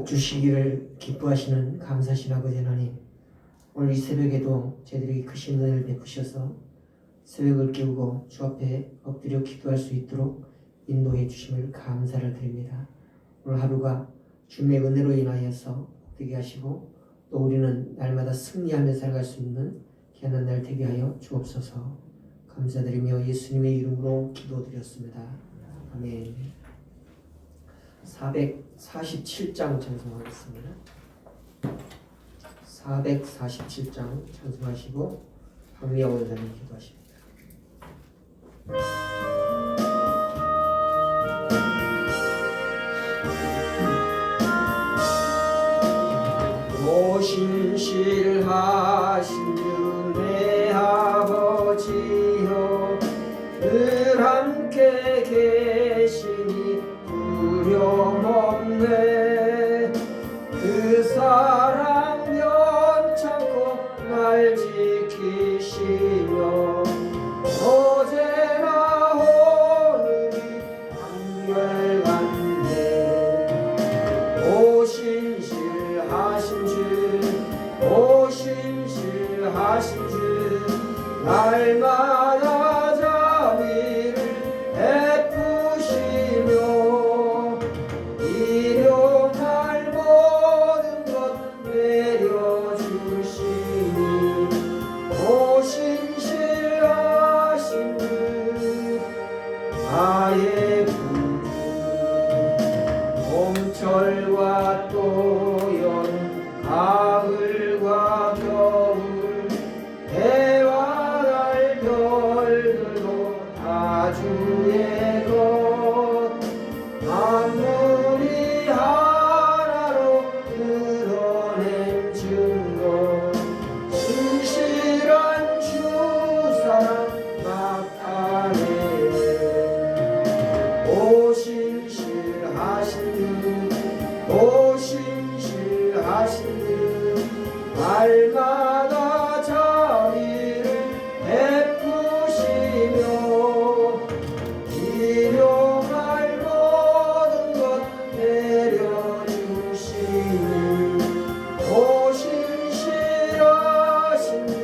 복 주시기를 기뻐하시는 감사하신 아버지 하나님, 오늘 이 새벽에도 저희들에게 크신 은혜를 베푸셔서 새벽을 깨우고 주 앞에 엎드려 기도할 수 있도록 인도해 주심을 감사를 드립니다. 오늘 하루가 주님의 은혜로 인하여서 되게 하시고 또 우리는 날마다 승리하며 살아갈 수 있는 귀한 날 되게 하여 주옵소서. 감사드리며 예수님의 이름으로 기도드렸습니다. 아멘. 447장 찬송하겠습니다. 447장 찬송하시고 박미영 원장님 기도하십니다. 오신실하신 주 내 아버지여, 늘 함께 계시니 두려움없네. 그 사랑 변찮고 날 지키시며 어제나 오늘이 한결같네. 오신실하신 주, 오신실하신 주, 날마다 자비를 베푸시며 일용할 모든 것 내려주시니 오신실하신 주, 나의 구주. 봄철과 또 여름, 가을과 겨울, 해와 달 별들도 다 주의 것. 만물이 하나로 드러낸 증거, 신실한 주 사랑 나타내네. 오신실하신 주, 오신실하신 주, 날마다 자비를 베푸시며 일용할 모든 것 내려주시니 오신실하신 주,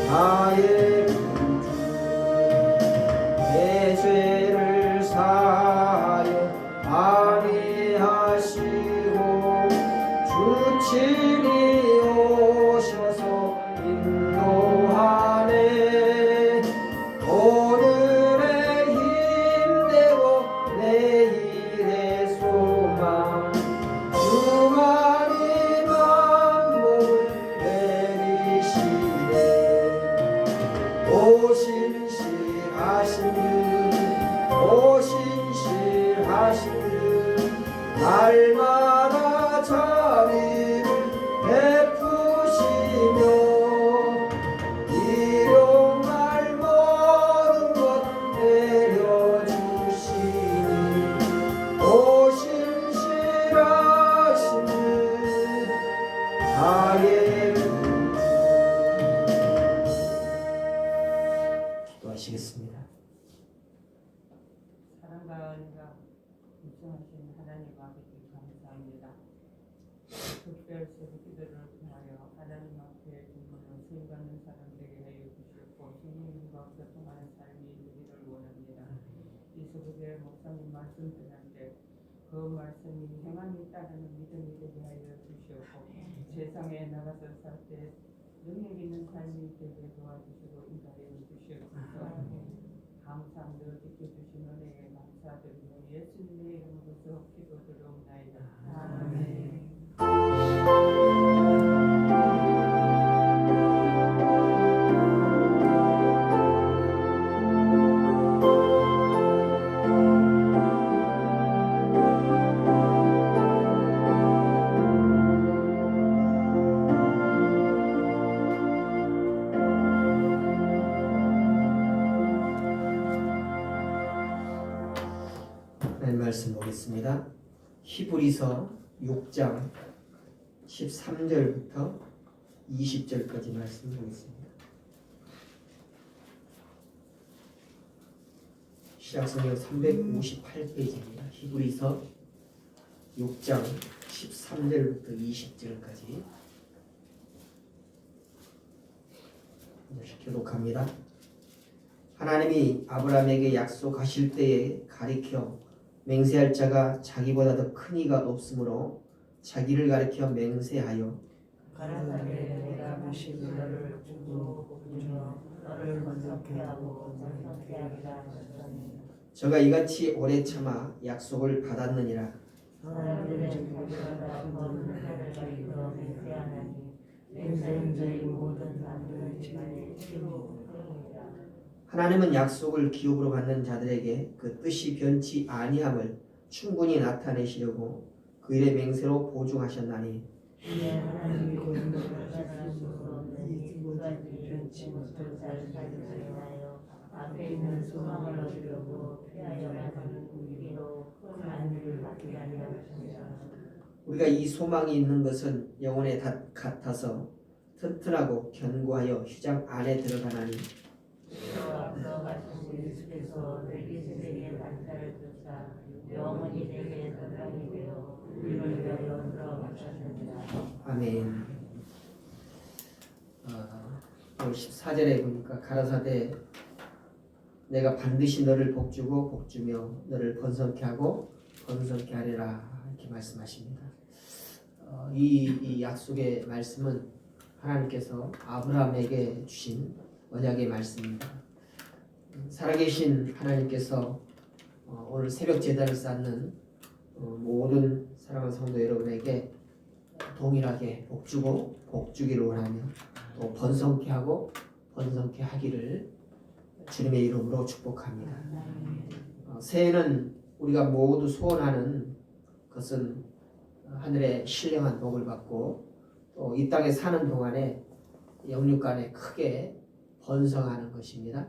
나의 구주. 내 죄를 사하여 안위하시고 주친이 오셔서 인도하네. 오늘의 힘내고 내일의 소망, 주만이 만복을 내리시네. 오신실하신 주, 오신실하신 주, 날마다 자비를 베푸시며 일용할 모든 것 내려주시니 오신실하신 주, 나의 구주. 기도하시겠습니다. 사랑과 은혜가 일정하신 하나님 아버지 감사합니다. 특별 새벽 기도를 통하여 하나님 앞에 주님을 수임받는 사람 되게 하여 주시고 주님과 교통하는 삶이 되기를 원합니다. 이 새벽에 목사님 말씀 전할 때 그 말씀이 행함이 따르는 믿음이 되게 하여 주시옵고 세상에 나가서 살 때 능력 있는 삶이 되게 도와주시고 인도하여 주시옵소서. 항상 늘 지켜주신 은혜에 감사드리며 예수님의 이름으로 기도드리옵나이다. 아멘. 말씀 보겠습니다. 히브리서 6장 13절부터 20절까지 말씀 보겠습니다. 시작성경 358페이지입니다. 히브리서 6장 13절부터 20절까지 교독합니다. 하나님이 아브라함에게 약속하실 때에 가리켜 맹세할 자가 자기보다 더 큰 이가 없으므로 자기를 가리켜 맹세하여 가라사대 내가 다시 너를 주고 주며 너를 번성케 하고 번성케 하리라 하셨더니 저가 이같이 오래 참아 약속을 받았느니라. 사람들의 자기보다 너는 하나님을 가리켜 맹세하나니 맹세는 자의 모든 사람들의 진리로 그러니라. 하나님은 약속을 기업으로 받는 자들에게 그 뜻이 변치 아니함을 충분히 나타내시려고 그 일의 맹세로 보증하셨나니 이에 하나님이 고용하셨으므로 이 두 가지 변치 못할 자를 하여 앞에 있는 소망을 얻으려고 피하여나가는 우리로 큰 안위를 받게 하려 하십니다. 우리가 이 소망이 있는 것은 영혼에 같아서 튼튼하고 견고하여 휘장 안에 들어가나니 또 앞서 가신 예수께서 내게 세대의 반차를 주사 영원히 내게 사랑이 되어 우리를 위하여 들어가셨습니다. 아멘. 14절에 보니까 가라사대 내가 반드시 너를 복주고 복주며 너를 번성케 하고 번성케 하리라 이렇게 말씀하십니다. 이 약속의 말씀은 하나님께서 아브라함에게 주신 언약의 말씀입니다. 살아계신 하나님께서 오늘 새벽 제단을 쌓는 모든 사랑하는 성도 여러분에게 동일하게 복주고 복주기를 원하며 또 번성케 하고 번성케 하기를 주님의 이름으로 축복합니다. 새해는 우리가 모두 소원하는 것은 하늘의 신령한 복을 받고 또 이 땅에 사는 동안에 영육간에 크게 번성하는 것입니다.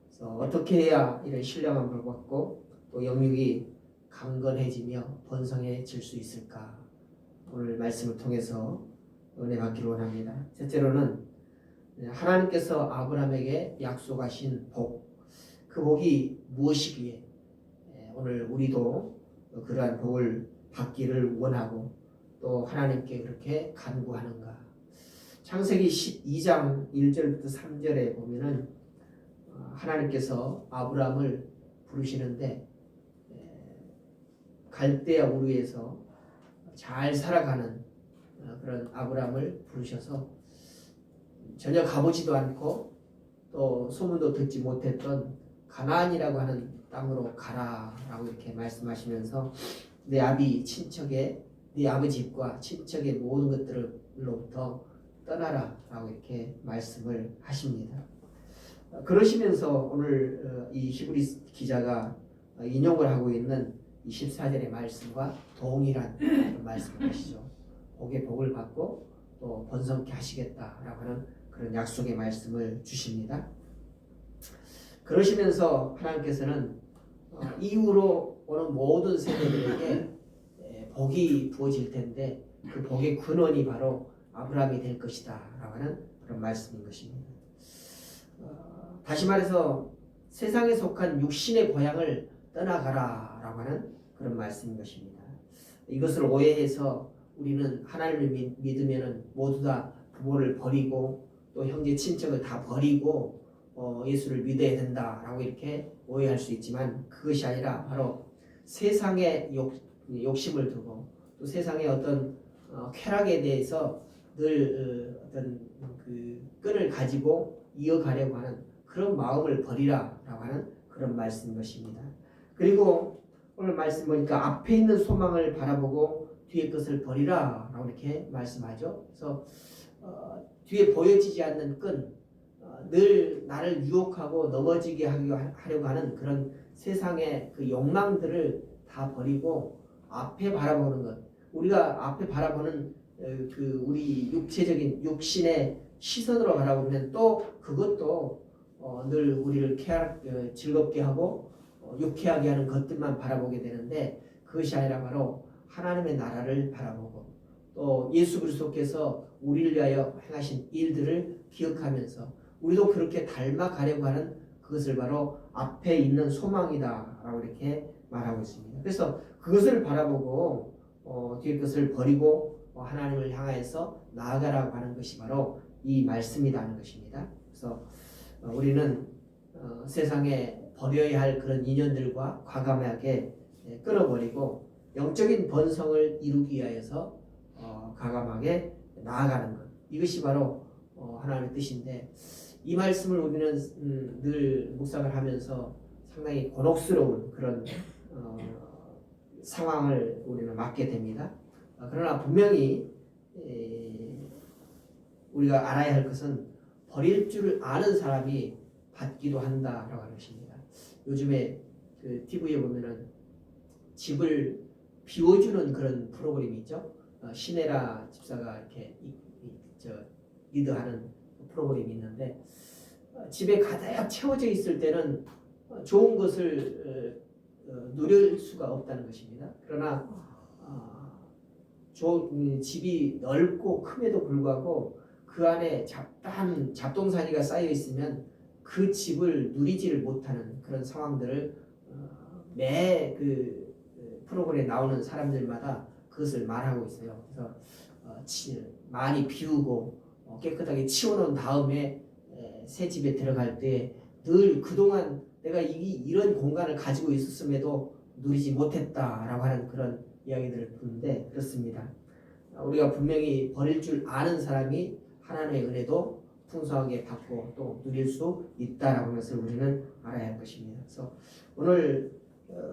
그래서 어떻게 해야 이런 신령한 복을 받고 또 영육이 강건해지며 번성해질 수 있을까? 오늘 말씀을 통해서 은혜 받기를 원합니다. 첫째로는 하나님께서 아브라함에게 약속하신 복, 그 복이 무엇이기에 오늘 우리도 그러한 복을 받기를 원하고 또 하나님께 그렇게 간구하는가. 창세기 12장 1절부터 3절에 보면은 하나님께서 아브라함을 부르시는데 갈대아 우르에서 잘 살아가는 그런 아브라함을 부르셔서 전혀 가보지도 않고 또 소문도 듣지 못했던 가나안이라고 하는 땅으로 가라라고 이렇게 말씀하시면서 내 친척의 네 아버지 집과 친척의 모든 것들로부터 떠나라라고 이렇게 말씀을 하십니다. 그러시면서 오늘 이 히브리 기자가 인용을 하고 있는 24절의 말씀과 동일한 말씀을 하시죠. 복의 복을 받고 또 번성케 하시겠다라고 하는 그런 약속의 말씀을 주십니다. 그러시면서 하나님께서는 이후로 오는 모든 세대들에게 복이 부어질 텐데 그 복의 근원이 바로 아브라함이 될 것이다 라고 하는 그런 말씀인 것입니다. 다시 말해서 세상에 속한 육신의 고향을 떠나가라 라고 하는 그런 말씀인 것입니다. 이것을 오해해서 우리는 하나님을 믿으면 모두 다 부모를 버리고 또 형제 친척을 다 버리고 예수를 믿어야 된다라고 이렇게 오해할 수 있지만 그것이 아니라 바로 세상의 욕심을 두고 또 세상의 어떤 쾌락에 대해서 늘 어떤 그 끈을 가지고 이어가려고 하는 그런 마음을 버리라라고 하는 그런 말씀인 것입니다. 그리고 오늘 말씀 보니까 앞에 있는 소망을 바라보고 뒤에 것을 버리라라고 이렇게 말씀하죠. 그래서 뒤에 보여지지 않는 끈, 늘 나를 유혹하고 넘어지게 하려고 하는 그런 세상의 그 욕망들을 다 버리고 앞에 바라보는 것. 우리가 앞에 바라보는 그 우리 육체적인 육신의 시선으로 바라보면 또 그것도 늘 우리를 즐겁게 하고 유쾌하게 하는 것들만 바라보게 되는데 그것이 아니라 바로 하나님의 나라를 바라보고 또 예수 그리스도께서 우리를 위하여 행하신 일들을 기억하면서 우리도 그렇게 닮아가려고 하는 그것을 바로 앞에 있는 소망이다 라고 이렇게 말하고 있습니다. 그래서 그것을 바라보고 뒤에 것을 버리고 하나님을 향하여서 나아가라고 하는 것이 바로 이 말씀이라는 것입니다. 그래서 우리는 세상에 버려야 할 그런 인연들과 과감하게 끊어버리고 영적인 번성을 이루기 위하여서 과감하게 나아가는 것, 이것이 바로 하나님의 뜻인데, 이 말씀을 우리는 늘 묵상을 하면서 상당히 곤혹스러운 그런 상황을 우리는 맞게 됩니다. 그러나 분명히 우리가 알아야 할 것은 버릴 줄 아는 사람이 받기도 한다라고 하는 것입니다. 요즘에 그 TV에 보면은 집을 비워주는 그런 프로그램이 있죠. 신혜라 집사가 이렇게 리드하는 프로그램이 있는데, 집에 가득 채워져 있을 때는 좋은 것을 누릴 수가 없다는 것입니다. 그러나 집이 넓고 큼에도 불구하고 그 안에 잡다한 잡동사니가 쌓여 있으면 그 집을 누리지를 못하는 그런 상황들을 매 그 프로그램에 나오는 사람들마다 그것을 말하고 있어요. 그래서 많이 비우고 깨끗하게 치워놓은 다음에 새 집에 들어갈 때 늘 그동안 내가 이런 공간을 가지고 있었음에도 누리지 못했다라고 하는 그런 이야기들을 듣는데, 그렇습니다. 우리가 분명히 버릴 줄 아는 사람이 하나님의 은혜도 풍성하게 받고 또 누릴 수 있다라고 하는 것을 우리는 알아야 할 것입니다. 그래서 오늘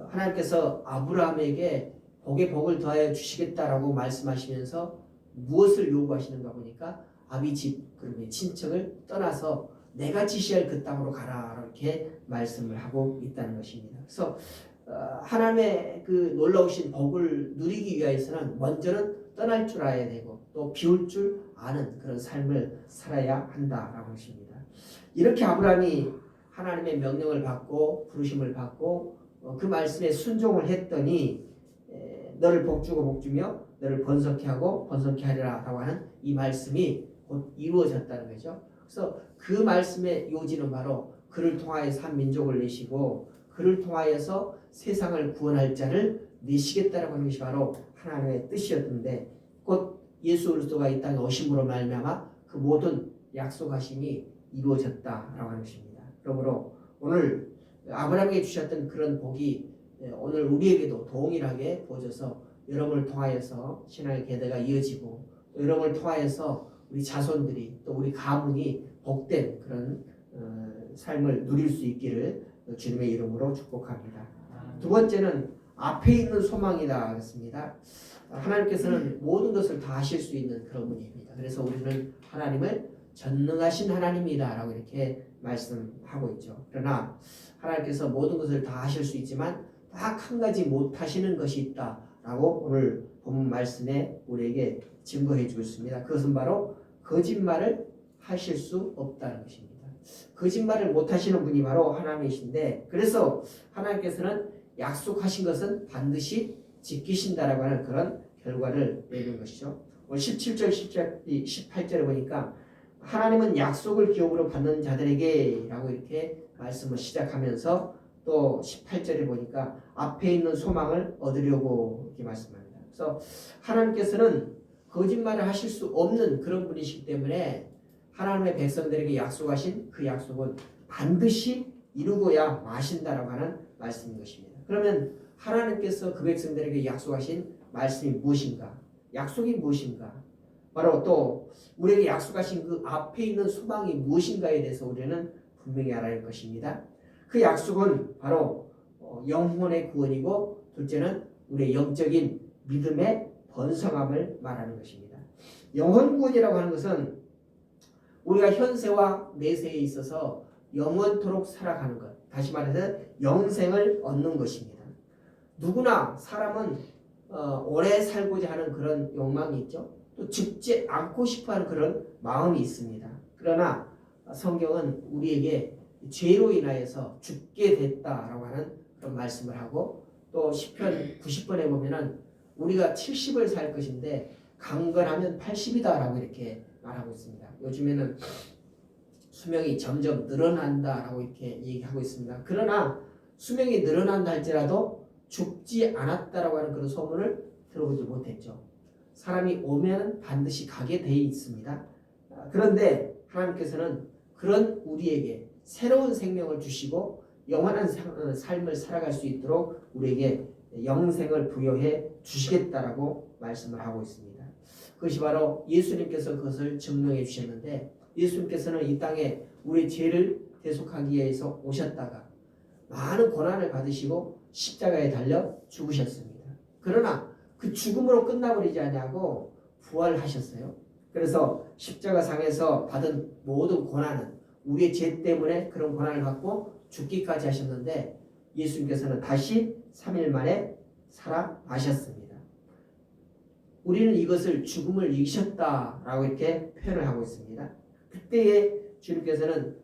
하나님께서 아브라함에게 복에 복을 더하여 주시겠다라고 말씀하시면서 무엇을 요구하시는가 보니까 아비 집, 그러면 친척을 떠나서 내가 지시할 그 땅으로 가라, 이렇게 말씀을 하고 있다는 것입니다. 그래서 하나님의 그 놀라우신 복을 누리기 위해서는 먼저는 떠날 줄 알아야 되고 또 비울 줄 아는 그런 삶을 살아야 한다라고 하십니다. 이렇게 아브라함이 하나님의 명령을 받고 부르심을 받고 그 말씀에 순종을 했더니 너를 복주고 복주며 너를 번성케 하고 번성케 하리라 라고 하는 이 말씀이 곧 이루어졌다는 거죠. 그래서 그 말씀의 요지는 바로 그를 통하여서 한 민족을 내시고 그를 통하여서 세상을 구원할 자를 내시겠다라고 하는 것이 바로 하나님의 뜻이었는데, 곧 예수 그리스도가 이 땅에 오심으로 말미암아 그 모든 약속하심이 이루어졌다라고 하는 것입니다. 그러므로 오늘 아브라함에게 주셨던 그런 복이 오늘 우리에게도 동일하게 부어져서 여러분을 통하여서 신앙의 계대가 이어지고 또 여러분을 통하여서 우리 자손들이 또 우리 가문이 복된 그런 삶을 누릴 수 있기를 주님의 이름으로 축복합니다. 두 번째는 앞에 있는 소망이다 그랬습니다. 하나님께서는 모든 것을 다 하실 수 있는 그런 분입니다. 그래서 우리는 하나님을 전능하신 하나님이다라고 이렇게 말씀하고 있죠. 그러나 하나님께서 모든 것을 다 하실 수 있지만 딱 한 가지 못 하시는 것이 있다라고 오늘 본문 말씀에 우리에게 증거해 주고 있습니다. 그것은 바로 거짓말을 하실 수 없다는 것입니다. 거짓말을 못 하시는 분이 바로 하나님이신데, 그래서 하나님께서는 약속하신 것은 반드시 지키신다라고 하는 그런 결과를 내는 것이죠. 17절 18절에 보니까 하나님은 약속을 기업으로 받는 자들에게 라고 이렇게 말씀을 시작하면서 또 18절에 보니까 앞에 있는 소망을 얻으려고 이렇게 말씀합니다. 그래서 하나님께서는 거짓말을 하실 수 없는 그런 분이시기 때문에 하나님의 백성들에게 약속하신 그 약속은 반드시 이루고야 마신다라고 하는 말씀인 것입니다. 그러면 하나님께서 그 백성들에게 약속하신 말씀이 무엇인가? 약속이 무엇인가? 바로 또 우리에게 약속하신 그 앞에 있는 소망이 무엇인가에 대해서 우리는 분명히 알아야 할 것입니다. 그 약속은 바로 영혼의 구원이고, 둘째는 우리의 영적인 믿음의 번성함을 말하는 것입니다. 영혼 구원이라고 하는 것은 우리가 현세와 내세에 있어서 영원토록 살아가는 것, 다시 말해서 영생을 얻는 것입니다. 누구나 사람은 오래 살고자 하는 그런 욕망이 있죠. 또 죽지 않고 싶어하는 그런 마음이 있습니다. 그러나 성경은 우리에게 죄로 인하여서 죽게 됐다라고 하는 그런 말씀을 하고, 또 시편 90번에 보면은 우리가 70을 살 것인데 강건하면 80이다라고 이렇게 말하고 있습니다. 요즘에는 수명이 점점 늘어난다라고 이렇게 얘기하고 있습니다. 그러나 수명이 늘어난다 할지라도 죽지 않았다라고 하는 그런 소문을 들어보지 못했죠. 사람이 오면 반드시 가게 돼 있습니다. 그런데 하나님께서는 그런 우리에게 새로운 생명을 주시고 영원한 삶을 살아갈 수 있도록 우리에게 영생을 부여해 주시겠다라고 말씀을 하고 있습니다. 그것이 바로 예수님께서 그것을 증명해 주셨는데, 예수님께서는 이 땅에 우리의 죄를 대속하기 위해서 오셨다가 많은 고난을 받으시고 십자가에 달려 죽으셨습니다. 그러나 그 죽음으로 끝나버리지 않냐고 부활하셨어요. 그래서 십자가상에서 받은 모든 고난은 우리의 죄 때문에 그런 고난을 받고 죽기까지 하셨는데, 예수님께서는 다시 3일 만에 살아나셨습니다. 우리는 이것을 죽음을 이기셨다라고 이렇게 표현을 하고 있습니다. 그때에 주님께서는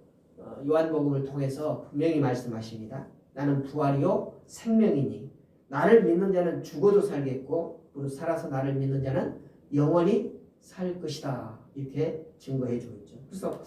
요한복음을 통해서 분명히 말씀하십니다. 나는 부활이요 생명이니 나를 믿는 자는 죽어도 살겠고 무릇 살아서 나를 믿는 자는 영원히 살 것이다. 이렇게 증거해 주고 있죠. 그래서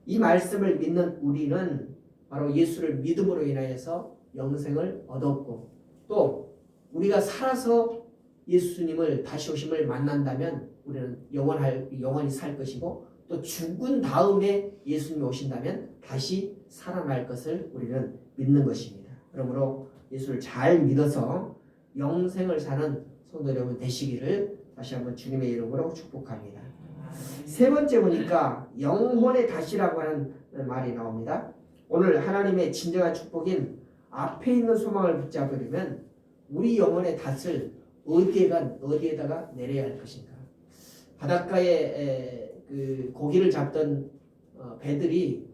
이 말씀을 믿는 우리는 바로 예수를 믿음으로 인하여서 영생을 얻었고, 또 우리가 살아서 예수님을 다시 오심을 만난다면 우리는 영원히 살 것이고, 또 죽은 다음에 예수님이 오신다면 다시 살아날 것을 우리는 믿는 것입니다. 그러므로 예수를 잘 믿어서 영생을 사는 성도 여러분 되시기를 다시 한번 주님의 이름으로 축복합니다. 세 번째 보니까 영혼의 닷이라고 하는 말이 나옵니다. 오늘 하나님의 진정한 축복인 앞에 있는 소망을 붙잡으려면 우리 영혼의 닷을 어디에다가 내려야 할 것인가? 바닷가에 그 고기를 잡던 배들이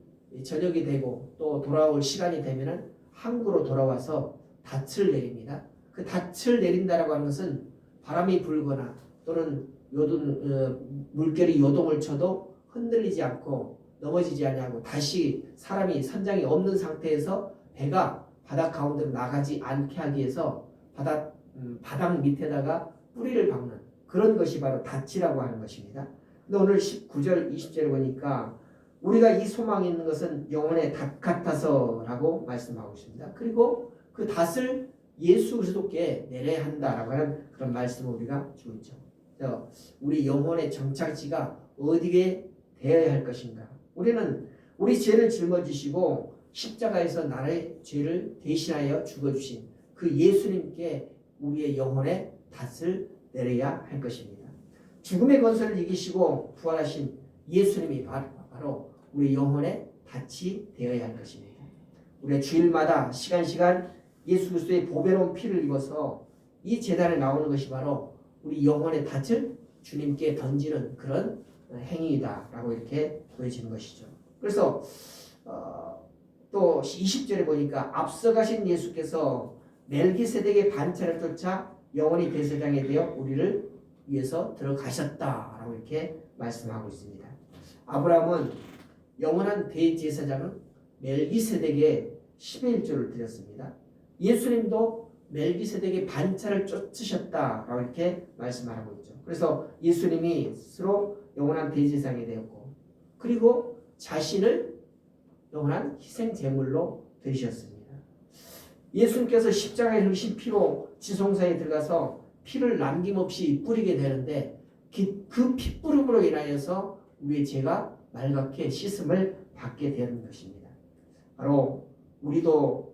저녁이 되고 또 돌아올 시간이 되면은 항구로 돌아와서 닷을 내립니다. 그 닷을 내린다라고 하는 것은 바람이 불거나 또는 물결이 요동을 쳐도 흔들리지 않고 넘어지지 않냐고, 다시 사람이 선장이 없는 상태에서 배가 바다 가운데로 나가지 않게 하기 위해서 바닥 밑에다가 뿌리를 박는 그런 것이 바로 닷이라고 하는 것입니다. 근데 오늘 19절 20절을 보니까 우리가 이 소망이 있는 것은 영혼의 닷 같아서라고 말씀하고 있습니다. 그리고 그 닷을 예수 그리스도께 내려야 한다라고 하는 그런 말씀을 우리가 주고 있죠. 그래서 우리 영혼의 정착지가 어디에 되어야 할 것인가? 우리는 우리 죄를 짊어지시고 십자가에서 나의 죄를 대신하여 죽어주신 그 예수님께 우리의 영혼의 닷을 내려야 할 것입니다. 죽음의 권세를 이기시고 부활하신 예수님이 바로 우리 영혼의 닷이 되어야 할 것입니다. 우리가 주일마다 시간 예수 그리스도의 보배로운 피를 입어서 이 제단에 나오는 것이 바로 우리 영혼의 닷을 주님께 던지는 그런 행위이다라고 이렇게 보여지는 것이죠. 그래서 또 20절에 보니까 앞서가신 예수께서 멜기세덱의 반차를 쫓아 영원히 대제사장이 되어 우리를 위해서 들어가셨다라고 이렇게 말씀하고 있습니다. 아브라함은 영원한 대제사장은 멜기세덱의 10의 1조를 드렸습니다. 예수님도 멜기세덱의 반차를 쫓으셨다라고 이렇게 말씀하고 있죠. 그래서 예수님이 스스로 영원한 대제사장이 되었고, 그리고 자신을 영원한 희생 제물로 드리셨습니다. 예수님께서 십자가에 흘리신 피로 지성소에 들어가서 피를 남김없이 뿌리게 되는데, 그 피뿌림으로 인하여서 우리의 죄가 말갛게 씻음을 받게 되는 것입니다. 바로 우리도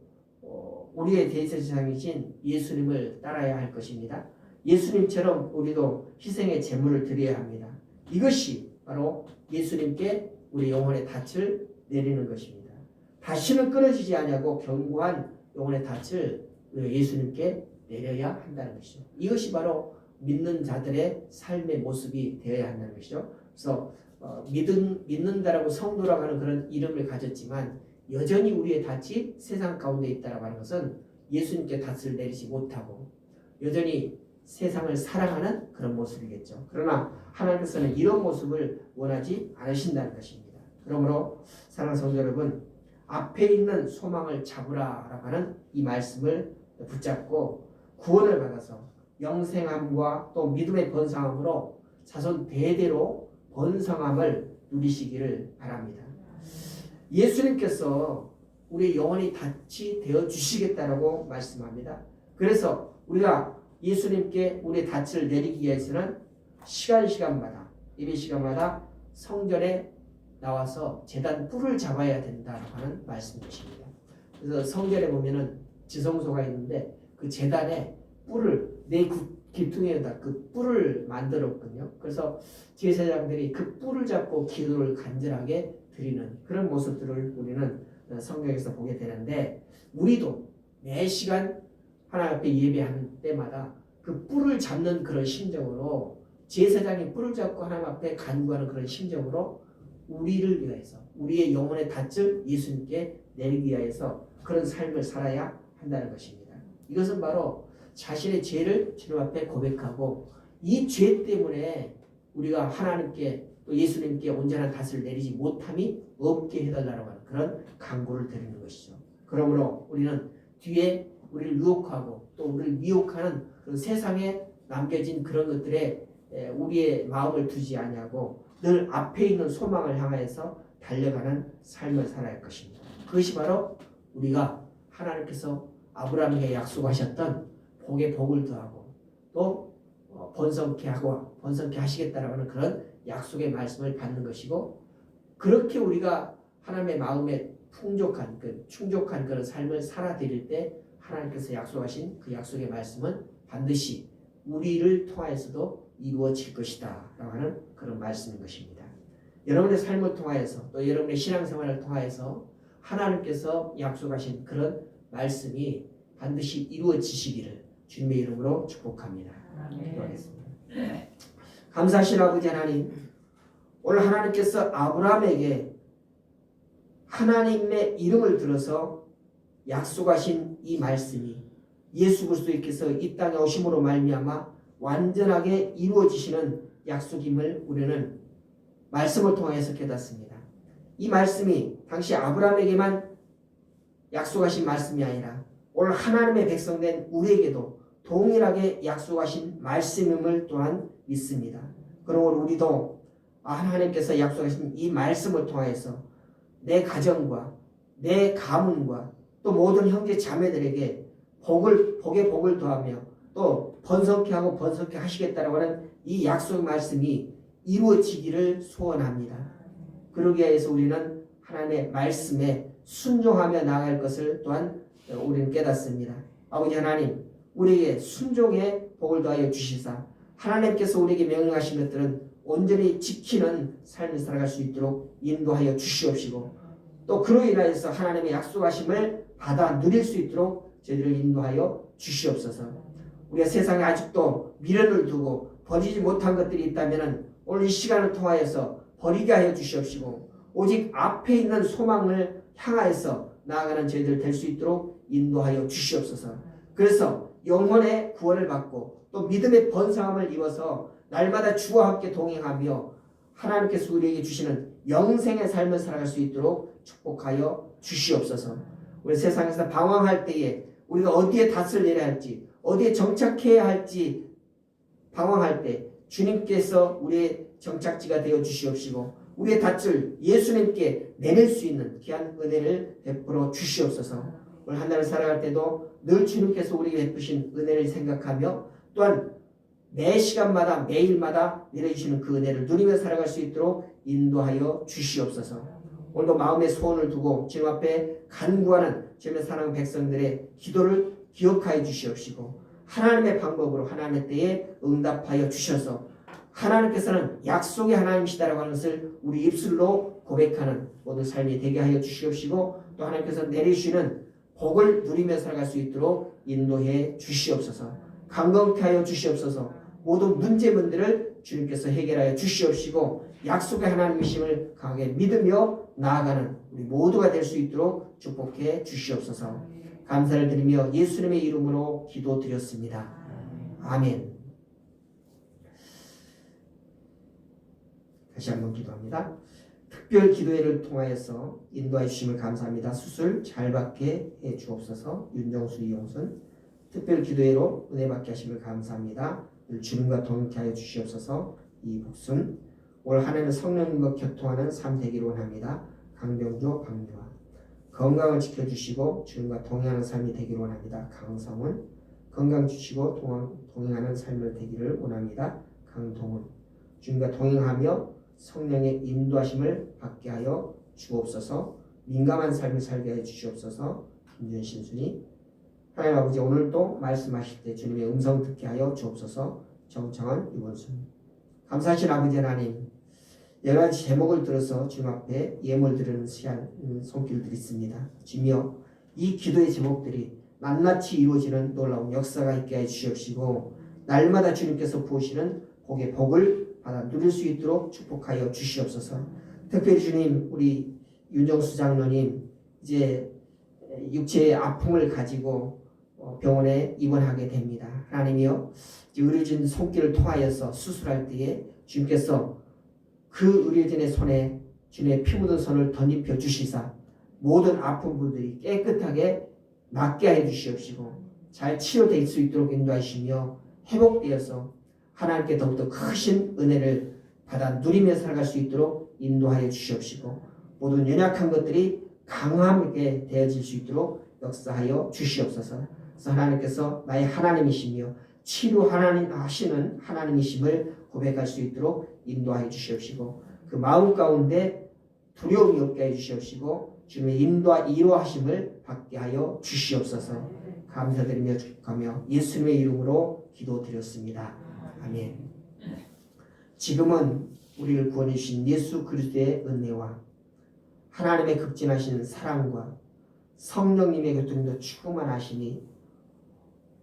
우리의 대제사장이신 예수님을 따라야 할 것입니다. 예수님처럼 우리도 희생의 제물을 드려야 합니다. 이것이 바로 예수님께 우리 영혼의 닷을 내리는 것입니다. 다시는 끊어지지 않냐고 견고한 영혼의 닷을 예수님께 내려야 한다는 것이죠. 이것이 바로 믿는 자들의 삶의 모습이 되어야 한다는 것이죠. 그래서 믿는다라고 성도라고 하는 그런 이름을 가졌지만 여전히 우리의 닷이 세상 가운데 있다라고 하는 것은 예수님께 닷을 내리지 못하고 여전히 세상을 사랑하는 그런 모습이겠죠. 그러나 하나님께서는 이런 모습을 원하지 않으신다는 것입니다. 그러므로 사랑하는 성도 여러분, 앞에 있는 소망을 잡으라라고 하는 이 말씀을 붙잡고 구원을 받아서 영생함과 또 믿음의 번성함으로 자손 대대로 번성함을 누리시기를 바랍니다. 예수님께서 우리 영혼이 닷이 되어 주시겠다라고 말씀합니다. 그래서 우리가 예수님께 우리의 닻을 내리기 위해서는 시간마다 예배 시간마다 성전에 나와서 제단 뿔을 잡아야 된다라고 하는 말씀이십니다. 그래서 성전에 보면은 지성소가 있는데 그 제단에 뿔을 내 귀퉁이에다 그 뿔을 만들었거든요. 그래서 제사장들이 그 뿔을 잡고 기도를 간절하게 드리는 그런 모습들을 우리는 성경에서 보게 되는데 우리도 매 시간 하나님 앞에 예배하는 때마다 그 뿔을 잡는 그런 심정으로 제사장이 뿔을 잡고 하나님 앞에 간구하는 그런 심정으로 우리를 위해서 우리의 영혼의 닻을 예수님께 내리기 위해서 그런 삶을 살아야 한다는 것입니다. 이것은 바로 자신의 죄를 주님 앞에 고백하고 이 죄 때문에 우리가 하나님께 또 예수님께 온전한 닻을 내리지 못함이 없게 해달라고 하는 그런 간구를 드리는 것이죠. 그러므로 우리는 뒤에 우리를 유혹하고 또 우리를 미혹하는 그런 세상에 남겨진 그런 것들에 우리의 마음을 두지 아니하고 늘 앞에 있는 소망을 향하여서 달려가는 삶을 살아야 할 것입니다. 그것이 바로 우리가 하나님께서 아브라함에게 약속하셨던 복에 복을 더하고 또 번성케 하시겠다라는 그런 약속의 말씀을 받는 것이고 그렇게 우리가 하나님의 마음에 충족한 그런 삶을 살아드릴 때 하나님께서 약속하신 그 약속의 말씀은 반드시 우리를 통하여서도 이루어질 것이다 라고 하는 그런 말씀인 것입니다. 여러분의 삶을 통하여서 또 여러분의 신앙생활을 통하여서 하나님께서 약속하신 그런 말씀이 반드시 이루어지시기를 주님의 이름으로 축복합니다. 기도하겠습니다. 감사하신 아버지 하나님, 오늘 하나님께서 아브라함에게 하나님의 이름을 들어서 약속하신 이 말씀이 예수 그리스도께서 이 땅에 오심으로 말미암아 완전하게 이루어지시는 약속임을 우리는 말씀을 통해서 깨닫습니다. 이 말씀이 당시 아브라함에게만 약속하신 말씀이 아니라 오늘 하나님의 백성된 우리에게도 동일하게 약속하신 말씀임을 또한 믿습니다. 그러므로 우리도 하나님께서 약속하신 이 말씀을 통해서 내 가정과 내 가문과 또 모든 형제 자매들에게 복에 복을 더하며 또 번성케 하고 번성케 하시겠다라고 하는 이 약속 말씀이 이루어지기를 소원합니다. 그러기 위해서 우리는 하나님의 말씀에 순종하며 나아갈 것을 또한 우리는 깨닫습니다. 아버지 하나님, 우리에게 순종의 복을 더하여 주시사 하나님께서 우리에게 명령하신 것들은 온전히 지키는 삶을 살아갈 수 있도록 인도하여 주시옵시고 또 그로 인하여서 하나님의 약속하심을 받아 누릴 수 있도록 저희들을 인도하여 주시옵소서. 우리가 세상에 아직도 미련을 두고 버리지 못한 것들이 있다면 오늘 이 시간을 통하여서 버리게 하여 주시옵시고 오직 앞에 있는 소망을 향하여서 나아가는 저희들 될 수 있도록 인도하여 주시옵소서. 그래서 영혼의 구원을 받고 또 믿음의 번성함을 입어서 날마다 주와 함께 동행하며 하나님께서 우리에게 주시는 영생의 삶을 살아갈 수 있도록 축복하여 주시옵소서. 우리 세상에서 방황할 때에 우리가 어디에 닻을 내려야 할지 어디에 정착해야 할지 방황할 때 주님께서 우리의 정착지가 되어 주시옵시고 우리의 닻을 예수님께 내릴 수 있는 귀한 은혜를 베풀어 주시옵소서. 오늘 한 달을 살아갈 때도 늘 주님께서 우리에게 베푸신 은혜를 생각하며 또한 매 시간마다 매일마다 내려주시는 그 은혜를 누리며 살아갈 수 있도록 인도하여 주시옵소서. 오늘도 마음의 소원을 두고 주님 앞에 간구하는 주님의 사랑 백성들의 기도를 기억하여 주시옵시고 하나님의 방법으로 하나님의 때에 응답하여 주셔서 하나님께서는 약속의 하나님이시다라고 하는 것을 우리 입술로 고백하는 모든 삶이 되게 하여 주시옵시고 또 하나님께서 내리시는 복을 누리며 살아갈 수 있도록 인도해 주시옵소서. 강건케 하여 주시옵소서. 모든 문제문들을 주님께서 해결하여 주시옵시고 약속의 하나님이심을 강하게 믿으며 나아가는 우리 모두가 될 수 있도록 축복해 주시옵소서. 감사를 드리며 예수님의 이름으로 기도드렸습니다. 아멘. 다시 한번 기도합니다. 특별 기도회를 통하여서 인도해 주심을 감사합니다. 수술 잘 받게 해 주옵소서. 윤정수 이용순 특별 기도회로 은혜 받게 하심을 감사합니다. 주님과 동행케 하여 주시옵소서. 이복순 올 한해는 성령님과 교통하는 삶 되기를 원합니다. 강병조 박미화 건강을 지켜주시고 주님과 동행하는 삶이 되기를 원합니다. 강성훈 건강 주시고 동행하는 삶을 되기를 원합니다. 강동훈. 주님과 동행하며 성령의 인도하심을 받게 하여 주옵소서. 민감한 삶을 살게 하여 주시옵소서. 김준신 순이. 하나님 아버지, 오늘도 말씀하실 때 주님의 음성 듣게 하여 주옵소서. 정창원 유원순. 감사하신 아버지 하나님, 여러 가지 제목을 들어서 주님 앞에 예물 드리는 시간 손길 드리습니다. 주여, 이 기도의 제목들이 낱낱이 이루어지는 놀라운 역사가 있게 해 주시옵시고, 날마다 주님께서 부으시는 복의 복을 받아 누릴 수 있도록 축복하여 주시옵소서. 특별히 주님, 우리 윤정수 장로님 이제 육체의 아픔을 가지고 병원에 입원하게 됩니다. 하나님이여, 의료진 손길을 통하여서 수술할 때에 주님께서 그 의료진의 손에 주님의 피 묻은 손을 덧입혀 주시사 모든 아픈 분들이 깨끗하게 낫게 해 주시옵시고 잘 치료될 수 있도록 인도하시며 회복되어서 하나님께 더욱더 크신 은혜를 받아 누리며 살아갈 수 있도록 인도하여 주시옵시고 모든 연약한 것들이 강하게 되어질 수 있도록 역사하여 주시옵소서. 그래서 하나님께서 나의 하나님이시며 치료하시는 하나님이심을 고백할 수 있도록 인도하여 주시옵시고 그 마음 가운데 두려움이 없게 해 주시옵시고 주님의 인도하심을 받게 하여 주시옵소서. 감사드리며 축복하며 예수님의 이름으로 기도드렸습니다. 아멘. 지금은 우리를 구원해 주신 예수 그리스도의 은혜와 하나님의 극진하신 사랑과 성령님의 교통도 충만하시니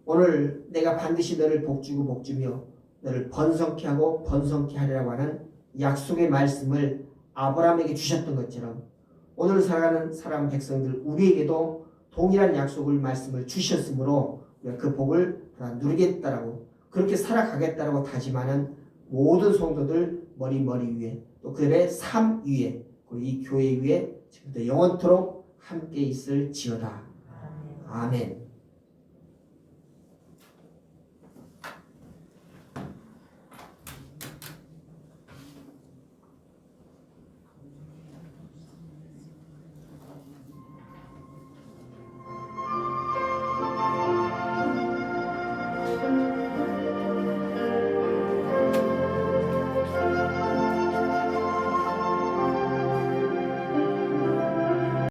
오늘 내가 반드시 너를 복주고 복주며 너를 번성케 하고 번성케 하리라고 하는 약속의 말씀을 아브라함에게 주셨던 것처럼 오늘 살아가는 사람 백성들 우리에게도 동일한 약속을 말씀을 주셨으므로 우리가 그 복을 다 누리겠다라고 그렇게 살아가겠다라고 다짐하는 모든 성도들 머리 위에 또 그들의 삶 위에 그리고 이 교회 위에 지금부터 영원토록 함께 있을지어다. 아멘.